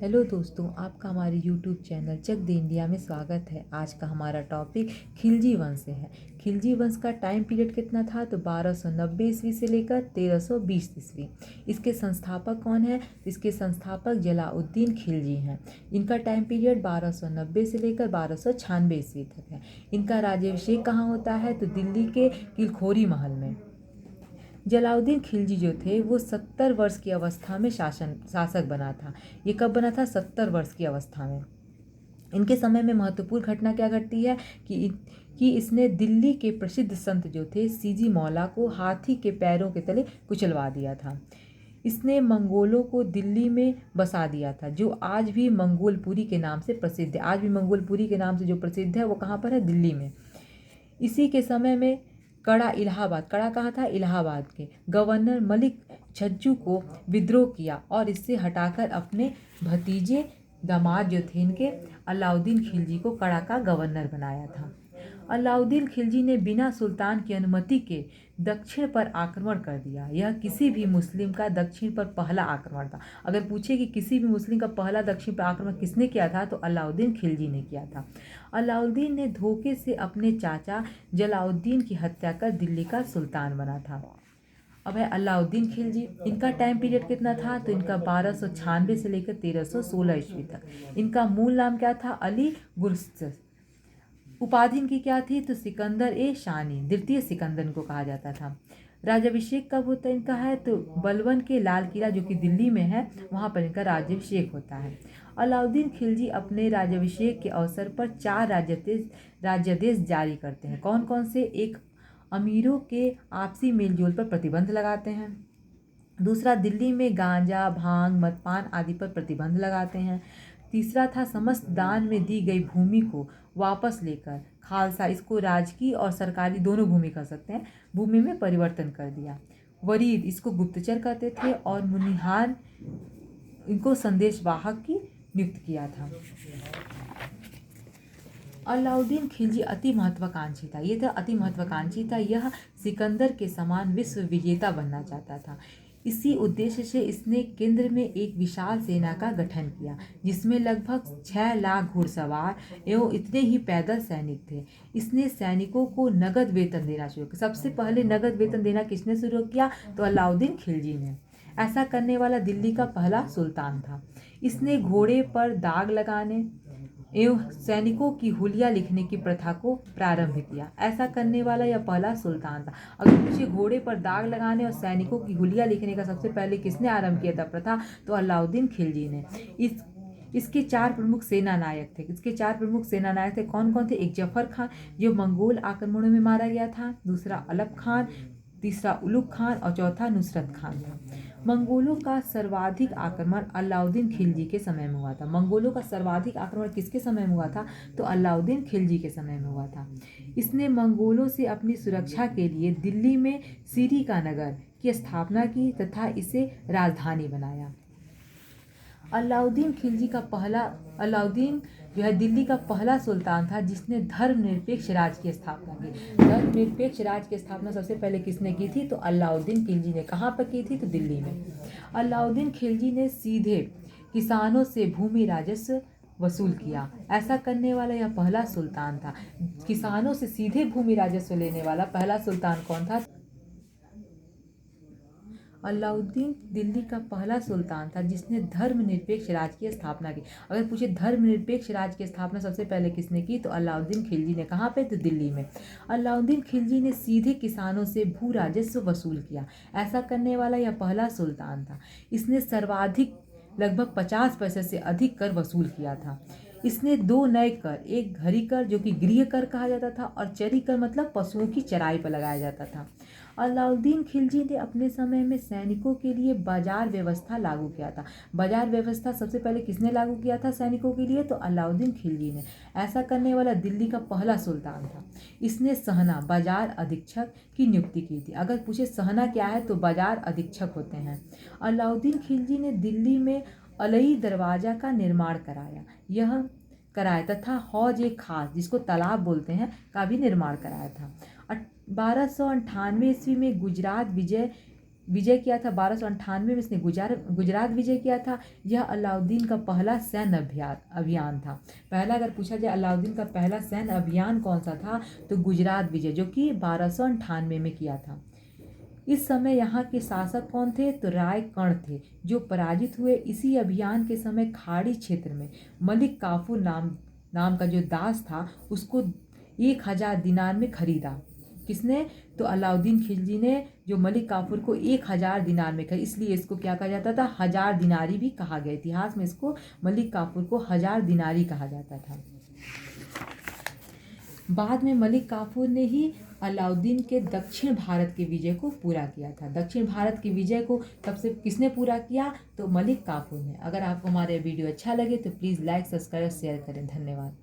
Hello दोस्तों, आपका हमारे यूट्यूब चैनल चक दे इंडिया में स्वागत है। आज का हमारा टॉपिक खिलजी वंश से है। खिलजी वंश का टाइम पीरियड कितना था? तो 1290 ईस्वी से लेकर 1320 ईस्वी। इसके संस्थापक कौन है? इसके संस्थापक जलाउद्दीन खिलजी हैं। इनका टाइम पीरियड 1290 से लेकर 1296 ईस्वी तक है। इनका राज्याभिषेक कहाँ होता है? तो दिल्ली के किलखोरी महल में। जलाउद्दीन खिलजी जो थे वो 70 वर्ष की अवस्था में शासक बना था। ये कब बना था? 70 वर्ष की अवस्था में। इनके समय में महत्वपूर्ण घटना क्या घटती है कि इसने दिल्ली के प्रसिद्ध संत जो थे सीजी मौला को हाथी के पैरों के तले कुचलवा दिया था। इसने मंगोलों को दिल्ली में बसा दिया था, जो आज भी मंगोलपुरी के नाम से प्रसिद्ध है। आज भी मंगोलपुरी के नाम से जो प्रसिद्ध है वो कहाँ पर है? दिल्ली में। इसी के समय में कड़ा कहाँ था? इलाहाबाद के गवर्नर मलिक छज्जू को विद्रोह किया और इससे हटाकर अपने भतीजे दामाद जो थे इनके अलाउद्दीन खिलजी को कड़ा का गवर्नर बनाया था। अलाउद्दीन खिलजी ने बिना सुल्तान की अनुमति के दक्षिण पर आक्रमण कर दिया। यह किसी भी मुस्लिम का दक्षिण पर पहला आक्रमण था। अगर पूछे कि किसी भी मुस्लिम का पहला दक्षिण पर आक्रमण किसने किया था, तो अलाउद्दीन खिलजी ने किया था। अलाउद्दीन ने धोखे से अपने चाचा जलाउद्दीन की हत्या कर दिल्ली का सुल्तान बना था। अब है अलाउद्दीन खिलजी। इनका टाइम पीरियड कितना था? तो इनका 1296 से लेकर 1316 ईस्वी तक। इनका मूल नाम क्या था? अली गुरस्त। उपाधि इनकी क्या थी? तो सिकंदर ए शानी, द्वितीय सिकंदर इनको कहा जाता था। राज्याभिषेक कब होता है इनका है? तो बलवन के लाल किला जो कि दिल्ली में है, वहाँ पर इनका राज्याभिषेक होता है। अलाउद्दीन खिलजी अपने राज्याभिषेक के अवसर पर 4 राज्यादेश जारी करते हैं। कौन कौन से? एक, अमीरों के आपसी मेलजोल पर प्रतिबंध लगाते हैं। दूसरा, दिल्ली में गांजा, भांग, मदपान आदि पर प्रतिबंध लगाते हैं। तीसरा था, समस्त दान में दी गई भूमि को वापस लेकर खालसा, इसको राजकीय और सरकारी दोनों भूमि कर सकते हैं, भूमि में परिवर्तन कर दिया। वरीद, इसको गुप्तचर कहते थे, और मुनिहार, इनको संदेशवाहक की नियुक्त किया था। अलाउद्दीन खिलजी अति महत्वाकांक्षी था। ये था अति महत्वाकांक्षी था। यह सिकंदर के समान विश्व विजेता बनना चाहता था। इसी उद्देश्य से इसने केंद्र में एक विशाल सेना का गठन किया, जिसमें लगभग 6 लाख घुड़सवार एवं इतने ही पैदल सैनिक थे। इसने सैनिकों को नगद वेतन देना शुरू किया। सबसे पहले नगद वेतन देना किसने शुरू किया? तो अलाउद्दीन खिलजी ने। ऐसा करने वाला दिल्ली का पहला सुल्तान था। इसने घोड़े पर दाग लगाने एवं सैनिकों की हुलिया लिखने की प्रथा को प्रारंभ किया। ऐसा करने वाला यह पहला सुल्तान था। अगर पूछे घोड़े पर दाग लगाने और सैनिकों की हुलिया लिखने का सबसे पहले किसने आरंभ किया था प्रथा, तो अलाउद्दीन खिलजी ने। इसके 4 प्रमुख सेना नायक थे। कौन कौन थे? एक, जफर खान, जो मंगोल आक्रमणों में मारा गया था। दूसरा, अलप खान। तीसरा, उलुग खान। और चौथा, नुसरत खान था। मंगोलों का सर्वाधिक आक्रमण अलाउद्दीन खिलजी के समय में हुआ था। मंगोलों का सर्वाधिक आक्रमण किसके समय में हुआ था? तो अलाउद्दीन खिलजी के समय में हुआ था। इसने मंगोलों से अपनी सुरक्षा के लिए दिल्ली में सीरी का नगर की स्थापना की तथा इसे राजधानी बनाया। अलाउद्दीन जो है दिल्ली का पहला सुल्तान था जिसने धर्मनिरपेक्ष राज की स्थापना की। धर्मनिरपेक्ष राज की स्थापना सबसे पहले किसने की थी? तो अलाउद्दीन खिलजी ने। कहाँ पर की थी? तो दिल्ली में। अलाउद्दीन खिलजी ने सीधे किसानों से भूमि राजस्व वसूल किया। ऐसा करने वाला यह पहला सुल्तान था। किसानों से सीधे भूमि राजस्व लेने वाला पहला सुल्तान कौन था? अलाउद्दीन दिल्ली का पहला सुल्तान था जिसने धर्मनिरपेक्ष राज की स्थापना की। अगर पूछे धर्मनिरपेक्ष राज की स्थापना सबसे पहले किसने की, तो अलाउद्दीन खिलजी ने। कहाँ पे? तो दिल्ली में। अलाउद्दीन खिलजी ने सीधे किसानों से भू राजस्व वसूल किया। ऐसा करने वाला यह पहला सुल्तान था। इसने सर्वाधिक लगभग 50% से अधिक कर वसूल किया था। इसने 2 नए कर, एक घरी कर जो कि गृह कर कहा जाता था, और चरी कर मतलब पशुओं की चराई पर लगाया जाता था। अलाउद्दीन खिलजी ने अपने समय में सैनिकों के लिए बाजार व्यवस्था लागू किया था। बाजार व्यवस्था सबसे पहले किसने लागू किया था सैनिकों के लिए? तो अलाउद्दीन खिलजी ने। ऐसा करने वाला दिल्ली का पहला सुल्तान था। इसने सहना, बाजार अधीक्षक की नियुक्ति की थी। अगर पूछे सहना क्या है, तो बाजार अधीक्षक होते हैं। अलाउद्दीन खिलजी ने दिल्ली में अलई दरवाजा का निर्माण कराया तथा हौज ए खास, जिसको तालाब बोलते हैं, का भी निर्माण कराया था। 1298 ईस्वी में गुजरात विजय विजय किया था 1298 में इसने गुजरात विजय किया था। यह अलाउद्दीन का पहला सैन्य अभियान था। पहला अगर पूछा जाए अलाउद्दीन का पहला सैन्य अभियान कौन सा था तो गुजरात विजय, जो कि 1298 में किया था। इस समय यहाँ के शासक कौन थे तो राय कर्ण थे, जो पराजित हुए। इसी अभियान के समय खाड़ी क्षेत्र में मलिक काफूर नाम का जो दास था उसको 1000 दिनार में खरीदा। किसने तो अलाउद्दीन खिलजी ने जो मलिक काफूर को 1000 दिनार में खरीदा, इसलिए इसको क्या कहा जाता था, 1000 दिनारी भी कहा गया। इतिहास में इसको मलिक काफूर को 1000 दिनारी कहा जाता था। बाद में मलिक काफूर ने ही अलाउद्दीन के दक्षिण भारत के विजय को पूरा किया था। दक्षिण भारत के विजय को तब से किसने पूरा किया तो मलिक काफूर ने। अगर आपको हमारे वीडियो अच्छा लगे तो प्लीज़ लाइक, सब्सक्राइब, शेयर करें। धन्यवाद।